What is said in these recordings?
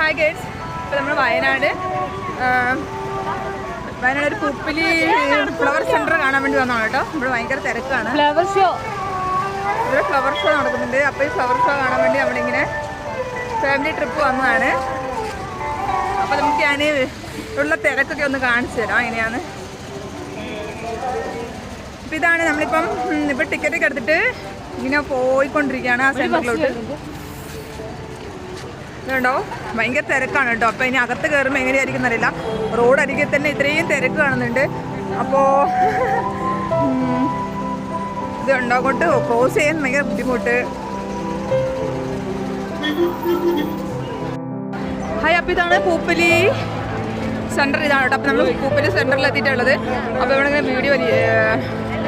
Hi guys, ഇപ്പോൾ നമ്മൾ വയനാട് ഒരു പൂപ്പിലി ഫ്ലവർ സെൻറ്റർ കാണാൻ വേണ്ടി വന്നതാണ് കേട്ടോ. ഇവിടെ ഭയങ്കര തിരക്കാണ്. ഇവിടെ ഫ്ലവർ ഷോ നടക്കുന്നുണ്ട്. അപ്പോൾ ഈ ഫ്ലവർ ഷോ കാണാൻ വേണ്ടി നമ്മളിങ്ങനെ ഫാമിലി ട്രിപ്പ് വന്നതാണ്. അപ്പോൾ നമുക്ക് ഞാൻ ഉള്ള തിരക്കൊക്കെ ഒന്ന് കാണിച്ചു തരാം എങ്ങനെയാണ്. അപ്പോൾ ഇതാണ് നമ്മളിപ്പം ഇപ്പോൾ ടിക്കറ്റൊക്കെ എടുത്തിട്ട് ഇങ്ങനെ പോയിക്കൊണ്ടിരിക്കുകയാണ് ആ സെൻറ്ററിലോട്ട്. ഇതുണ്ടോ, ഭയങ്കര തിരക്കാണ് കേട്ടോ. അപ്പോൾ ഇനി അകത്ത് കയറുമ്പോൾ എങ്ങനെയായിരിക്കും എന്നറിയില്ല. റോഡ് അരികെ തന്നെ ഇത്രയും തിരക്ക് കാണുന്നുണ്ട്. അപ്പോൾ ഇതുണ്ടോ, അങ്ങോട്ട് ക്രോസ് ചെയ്യാൻ ഭയങ്കര ബുദ്ധിമുട്ട്. ഹായ്, അപ്പോൾ ഇതാണ് പൂപ്പലി സെൻറ്റർ. ഇതാണ് കേട്ടോ. അപ്പോൾ നമ്മൾ പൂപ്പലി സെൻറ്ററിൽ എത്തിയിട്ടുള്ളത്. അപ്പോൾ ഇവിടെ ഇങ്ങനെ വീഡിയോ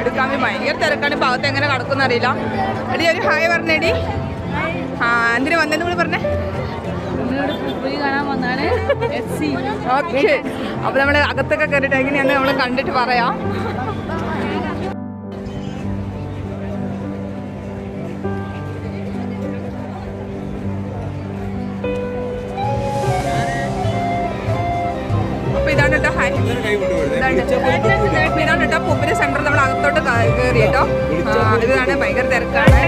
എടുക്കാൻ വേണ്ടി ഭയങ്കര തിരക്കാണ്. ഇപ്പോൾ അകത്ത് എങ്ങനെ കിടക്കുമെന്ന് അറിയില്ല. എടി ഒരു ഹായ് പറഞ്ഞേടി. എന്തിനു വന്നതെന്ന് കൂടി പറഞ്ഞേ. ഓക്കെ, അപ്പോൾ നമ്മൾ അകത്തൊക്കെ കയറിയിട്ട് എങ്ങനെയാണ് നമ്മൾ കണ്ടിട്ട് പറയാം. അപ്പോൾ ഇതാണ് കേട്ടോ. ഹായ്, ഇതാണ് കേട്ടോ പൂപ്പലി സെൻറ്റർ. നമ്മൾ അകത്തോട്ട് കയറി കേട്ടോ. ഇതാണ് ഭയങ്കര തിരക്കാണ്.